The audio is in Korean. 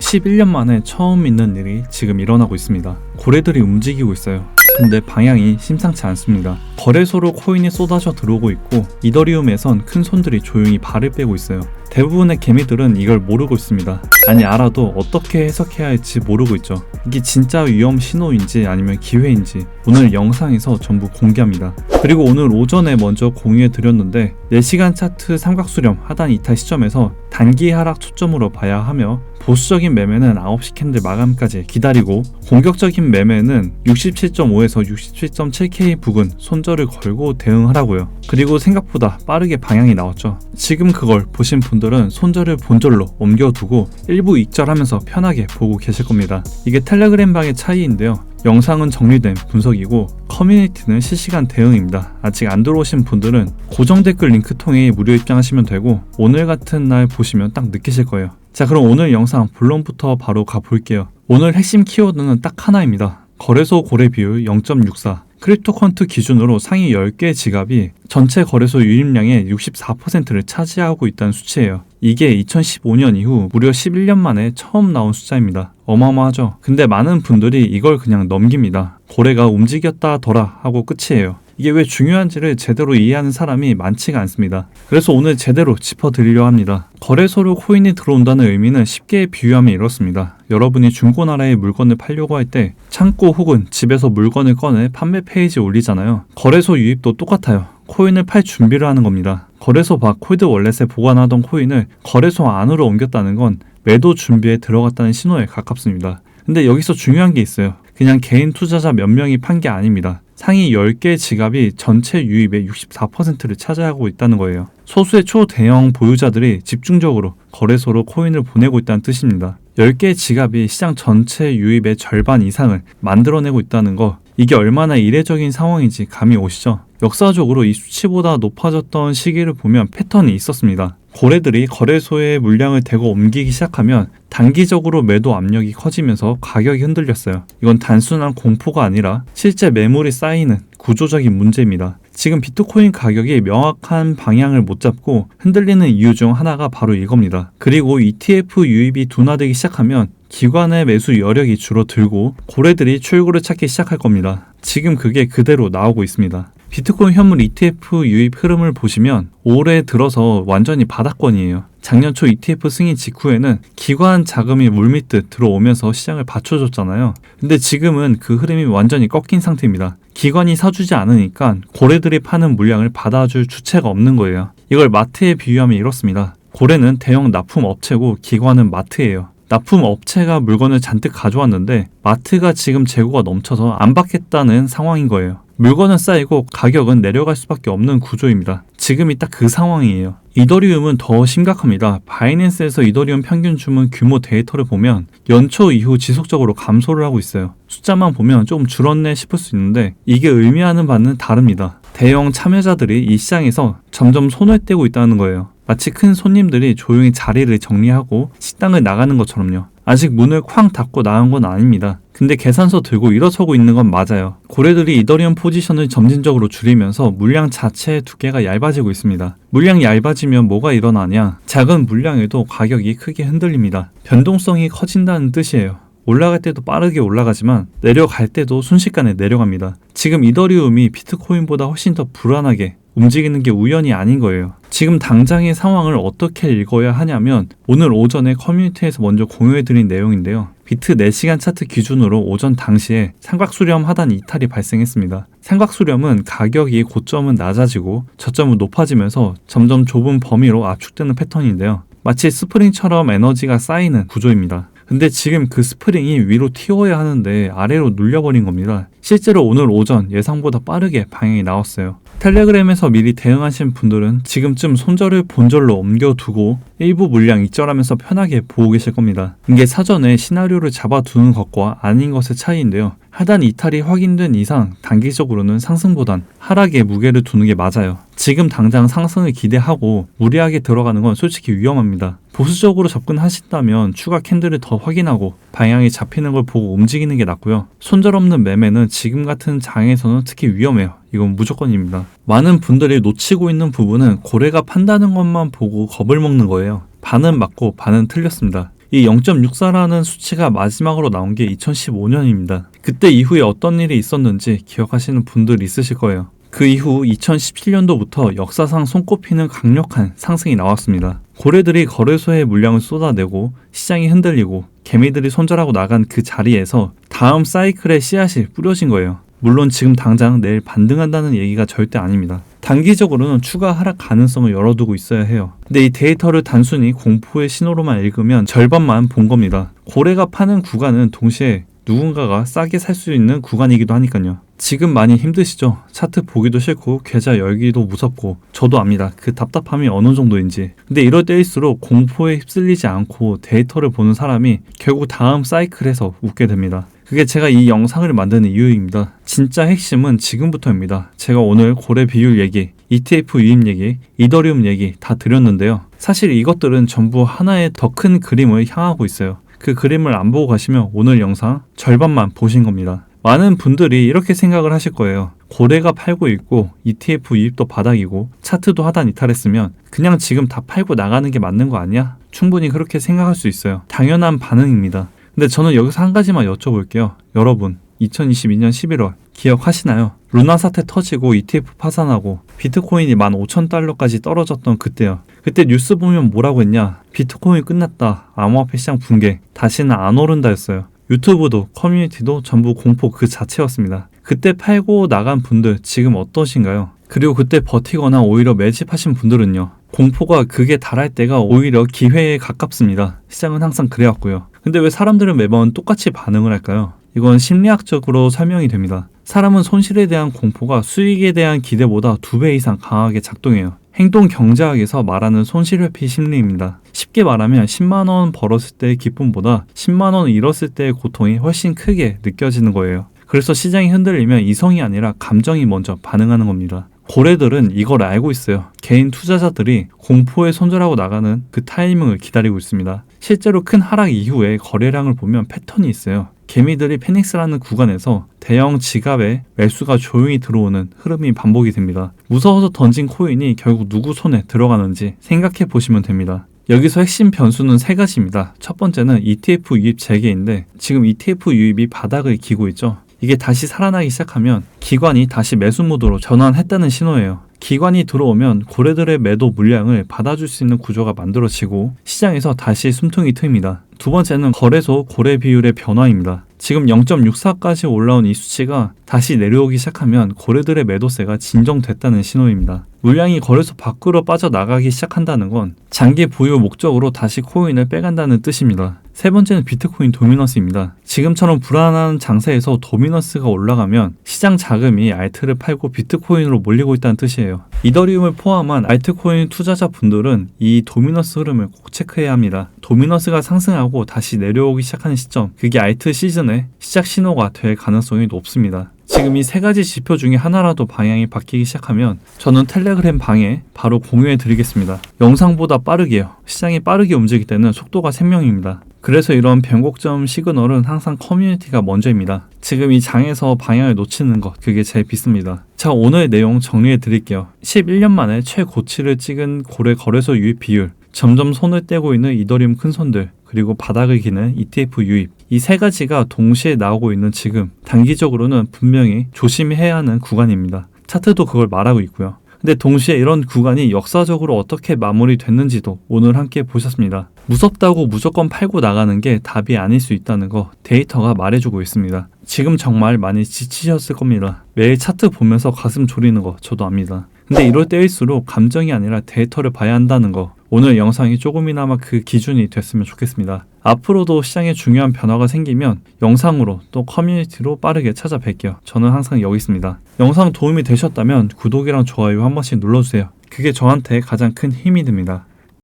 11년 만에 처음 있는 일이 지금 일어나고 있습니다. 고래들이 움직이고 있어요. 근데 방향이 심상치 않습니다. 거래소로 코인이 쏟아져 들어오고 있고 이더리움에선 큰 손들이 조용히 발을 빼고 있어요. 대부분의 개미들은 이걸 모르고 있습니다. 아니 알아도 어떻게 해석해야 할지 모르고 있죠. 이게 진짜 위험 신호인지 아니면 기회인지 오늘 영상에서 전부 공개합니다. 그리고 오늘 오전에 먼저 공유해 드렸는데 4시간 차트 삼각수렴 하단 이탈 시점에서 단기 하락 초점으로 봐야 하며 보수적인 매매는 9시 캔들 마감까지 기다리고 공격적인 매매는 67.5에서 67.7K 부근 손절을 걸고 대응하라고요. 그리고 생각보다 빠르게 방향이 나왔죠. 지금 그걸 보신 분들은 손절을 본절로 옮겨두고 일부 익절하면서 편하게 보고 계실 겁니다. 이게 텔레그램 방의 차이인데요. 영상은 정리된 분석이고 커뮤니티는 실시간 대응입니다. 아직 안 들어오신 분들은 고정 댓글 링크 통해 무료 입장하시면 되고 오늘 같은 날 보시면 딱 느끼실 거예요. 자, 그럼 오늘 영상 본론부터 바로 가볼게요. 오늘 핵심 키워드는 딱 하나입니다. 거래소 고래 비율 0.64. 크립토컨트 기준으로 상위 10개 지갑이 전체 거래소 유입량의 64%를 차지하고 있다는 수치예요. 이게 2015년 이후 무려 11년 만에 처음 나온 숫자입니다. 어마어마하죠. 근데 많은 분들이 이걸 그냥 넘깁니다. 고래가 움직였다더라 하고 끝이에요. 이게 왜 중요한지를 제대로 이해하는 사람이 많지가 않습니다. 그래서 오늘 제대로 짚어드리려 합니다. 거래소로 코인이 들어온다는 의미는 쉽게 비유하면 이렇습니다. 여러분이 중고나라에 물건을 팔려고 할 때 창고 혹은 집에서 물건을 꺼내 판매 페이지에 올리잖아요. 거래소 유입도 똑같아요. 코인을 팔 준비를 하는 겁니다. 거래소 밖 콜드 월렛에 보관하던 코인을 거래소 안으로 옮겼다는 건 매도 준비에 들어갔다는 신호에 가깝습니다. 근데 여기서 중요한 게 있어요. 그냥 개인 투자자 몇 명이 판 게 아닙니다. 상위 10개 지갑이 전체 유입의 64%를 차지하고 있다는 거예요. 소수의 초대형 보유자들이 집중적으로 거래소로 코인을 보내고 있다는 뜻입니다. 10개 지갑이 시장 전체 유입의 절반 이상을 만들어내고 있다는 거, 이게 얼마나 이례적인 상황인지 감이 오시죠? 역사적으로 이 수치보다 높아졌던 시기를 보면 패턴이 있었습니다. 고래들이 거래소에 물량을 대거 옮기기 시작하면 단기적으로 매도 압력이 커지면서 가격이 흔들렸어요. 이건 단순한 공포가 아니라 실제 매물이 쌓이는 구조적인 문제입니다. 지금 비트코인 가격이 명확한 방향을 못 잡고 흔들리는 이유 중 하나가 바로 이겁니다. 그리고 ETF 유입이 둔화되기 시작하면 기관의 매수 여력이 줄어들고 고래들이 출구를 찾기 시작할 겁니다. 지금 그게 그대로 나오고 있습니다. 비트코인 현물 ETF 유입 흐름을 보시면 올해 들어서 완전히 바닥권이에요. 작년 초 ETF 승인 직후에는 기관 자금이 물밀듯 들어오면서 시장을 받쳐줬잖아요. 근데 지금은 그 흐름이 완전히 꺾인 상태입니다. 기관이 사주지 않으니까 고래들이 파는 물량을 받아줄 주체가 없는 거예요. 이걸 마트에 비유하면 이렇습니다. 고래는 대형 납품 업체고 기관은 마트예요. 납품 업체가 물건을 잔뜩 가져왔는데 마트가 지금 재고가 넘쳐서 안 받겠다는 상황인 거예요. 물건은 쌓이고 가격은 내려갈 수밖에 없는 구조입니다. 지금이 딱 그 상황이에요. 이더리움은 더 심각합니다. 바이낸스에서 이더리움 평균 주문 규모 데이터를 보면 연초 이후 지속적으로 감소를 하고 있어요. 숫자만 보면 조금 줄었네 싶을 수 있는데 이게 의미하는 바는 다릅니다. 대형 참여자들이 이 시장에서 점점 손을 떼고 있다는 거예요. 마치 큰 손님들이 조용히 자리를 정리하고 식당을 나가는 것처럼요. 아직 문을 쾅 닫고 나온 건 아닙니다. 근데 계산서 들고 일어서고 있는 건 맞아요. 고래들이 이더리움 포지션을 점진적으로 줄이면서 물량 자체의 두께가 얇아지고 있습니다. 물량이 얇아지면 뭐가 일어나냐? 작은 물량에도 가격이 크게 흔들립니다. 변동성이 커진다는 뜻이에요. 올라갈 때도 빠르게 올라가지만 내려갈 때도 순식간에 내려갑니다. 지금 이더리움이 비트코인보다 훨씬 더 불안하게 움직이는 게 우연이 아닌 거예요. 지금 당장의 상황을 어떻게 읽어야 하냐면 오늘 오전에 커뮤니티에서 먼저 공유해드린 내용인데요. 비트 4시간 차트 기준으로 오전 당시에 삼각수렴 하단 이탈이 발생했습니다. 삼각수렴은 가격이 고점은 낮아지고 저점은 높아지면서 점점 좁은 범위로 압축되는 패턴인데요. 마치 스프링처럼 에너지가 쌓이는 구조입니다. 근데 지금 그 스프링이 위로 튀어야 하는데 아래로 눌려버린 겁니다. 실제로 오늘 오전 예상보다 빠르게 방향이 나왔어요. 텔레그램에서 미리 대응하신 분들은 지금쯤 손절을 본절로 옮겨두고 일부 물량 익절하면서 편하게 보고 계실 겁니다. 이게 사전에 시나리오를 잡아두는 것과 아닌 것의 차이인데요. 하단 이탈이 확인된 이상 단기적으로는 상승보단 하락에 무게를 두는 게 맞아요. 지금 당장 상승을 기대하고 무리하게 들어가는 건 솔직히 위험합니다. 보수적으로 접근하신다면 추가 캔들을 더 확인하고 방향이 잡히는 걸 보고 움직이는 게 낫고요. 손절 없는 매매는 지금 같은 장에서는 특히 위험해요. 이건 무조건입니다. 많은 분들이 놓치고 있는 부분은 고래가 판다는 것만 보고 겁을 먹는 거예요. 반은 맞고 반은 틀렸습니다. 이 0.64라는 수치가 마지막으로 나온 게 2015년입니다. 그때 이후에 어떤 일이 있었는지 기억하시는 분들 있으실 거예요. 그 이후 2017년도부터 역사상 손꼽히는 강력한 상승이 나왔습니다. 고래들이 거래소에 물량을 쏟아내고 시장이 흔들리고 개미들이 손절하고 나간 그 자리에서 다음 사이클의 씨앗이 뿌려진 거예요. 물론 지금 당장 내일 반등한다는 얘기가 절대 아닙니다. 단기적으로는 추가 하락 가능성을 열어두고 있어야 해요. 근데 이 데이터를 단순히 공포의 신호로만 읽으면 절반만 본 겁니다. 고래가 파는 구간은 동시에 누군가가 싸게 살 수 있는 구간이기도 하니까요. 지금 많이 힘드시죠? 차트 보기도 싫고 계좌 열기도 무섭고 저도 압니다. 그 답답함이 어느 정도인지. 근데 이럴 때일수록 공포에 휩쓸리지 않고 데이터를 보는 사람이 결국 다음 사이클에서 웃게 됩니다. 그게 제가 이 영상을 만드는 이유입니다. 진짜 핵심은 지금부터입니다. 제가 오늘 고래 비율 얘기, ETF 유입 얘기, 이더리움 얘기 다 드렸는데요. 사실 이것들은 전부 하나의 더 큰 그림을 향하고 있어요. 그 그림을 안 보고 가시면 오늘 영상 절반만 보신 겁니다. 많은 분들이 이렇게 생각을 하실 거예요. 고래가 팔고 있고 ETF 유입도 바닥이고 차트도 하단 이탈했으면 그냥 지금 다 팔고 나가는 게 맞는 거 아니야? 충분히 그렇게 생각할 수 있어요. 당연한 반응입니다. 근데 저는 여기서 한 가지만 여쭤볼게요. 여러분, 2022년 11월 기억하시나요? 루나 사태 터지고 ETF 파산하고 비트코인이 15,000달러까지 떨어졌던 그때요. 그때 뉴스 보면 뭐라고 했냐? 비트코인 끝났다. 암호화폐 시장 붕괴. 다시는 안 오른다 였어요. 유튜브도 커뮤니티도 전부 공포 그 자체였습니다. 그때 팔고 나간 분들 지금 어떠신가요? 그리고 그때 버티거나 오히려 매집하신 분들은요. 공포가 극에 달할 때가 오히려 기회에 가깝습니다. 시장은 항상 그래왔고요. 근데 왜 사람들은 매번 똑같이 반응을 할까요? 이건 심리학적으로 설명이 됩니다. 사람은 손실에 대한 공포가 수익에 대한 기대보다 2배 이상 강하게 작동해요. 행동 경제학에서 말하는 손실회피 심리입니다. 쉽게 말하면 10만원 벌었을 때의 기쁨보다 10만원 잃었을 때의 고통이 훨씬 크게 느껴지는 거예요. 그래서 시장이 흔들리면 이성이 아니라 감정이 먼저 반응하는 겁니다. 고래들은 이걸 알고 있어요. 개인 투자자들이 공포에 손절하고 나가는 그 타이밍을 기다리고 있습니다. 실제로 큰 하락 이후에 거래량을 보면 패턴이 있어요. 개미들이 페닉스라는 구간에서 대형 지갑에 매수가 조용히 들어오는 흐름이 반복이 됩니다. 무서워서 던진 코인이 결국 누구 손에 들어가는지 생각해 보시면 됩니다. 여기서 핵심 변수는 3가지입니다. 첫 번째는 ETF 유입 재개인데 지금 ETF 유입이 바닥을 기고 있죠. 이게 다시 살아나기 시작하면 기관이 다시 매수 모드로 전환했다는 신호예요. 기관이 들어오면 고래들의 매도 물량을 받아줄 수 있는 구조가 만들어지고 시장에서 다시 숨통이 트입니다. 두 번째는 거래소 고래 비율의 변화입니다. 지금 0.64까지 올라온 이 수치가 다시 내려오기 시작하면 고래들의 매도세가 진정됐다는 신호입니다. 물량이 거래소 밖으로 빠져나가기 시작한다는 건 장기 보유 목적으로 다시 코인을 빼간다는 뜻입니다. 세 번째는 비트코인 도미넌스입니다. 지금처럼 불안한 장세에서 도미넌스가 올라가면 시장 자금이 알트를 팔고 비트코인으로 몰리고 있다는 뜻이에요. 이더리움을 포함한 알트코인 투자자분들은 이 도미넌스 흐름을 꼭 체크해야 합니다. 도미넌스가 상승하고 다시 내려오기 시작하는 시점, 그게 알트 시즌의 시작 신호가 될 가능성이 높습니다. 지금 이 3가지 지표 중에 하나라도 방향이 바뀌기 시작하면 저는 텔레그램 방에 바로 공유해 드리겠습니다. 영상보다 빠르게요. 시장이 빠르게 움직일 때는 속도가 생명입니다. 그래서 이런 변곡점 시그널은 항상 커뮤니티가 먼저입니다. 지금 이 장에서 방향을 놓치는 것, 그게 제일 비쌉니다. 자, 오늘 내용 정리해 드릴게요. 11년 만에 최고치를 찍은 고래 거래소 유입 비율, 점점 손을 떼고 있는 이더리움 큰손들, 그리고 바닥을 기는 ETF 유입, 이 3가지가 동시에 나오고 있는 지금 단기적으로는 분명히 조심해야 하는 구간입니다. 차트도 그걸 말하고 있고요. 근데 동시에 이런 구간이 역사적으로 어떻게 마무리됐는지도 오늘 함께 보셨습니다. 무섭다고 무조건 팔고 나가는 게 답이 아닐 수 있다는 거 데이터가 말해주고 있습니다. 지금 정말 많이 지치셨을 겁니다. 매일 차트 보면서 가슴 졸이는 거 저도 압니다. 근데 이럴 때일수록 감정이 아니라 데이터를 봐야 한다는 거, 오늘 영상이 조금이나마 그 기준이 됐으면 좋겠습니다. 앞으로도 시장에 중요한 변화가 생기면 영상으로 또 커뮤니티로 빠르게 찾아뵐게요. 저는 항상 여기 있습니다. 영상 도움이 되셨다면 구독이랑 좋아요 한 번씩 눌러주세요. 그게 저한테 가장 큰 힘이 됩니다.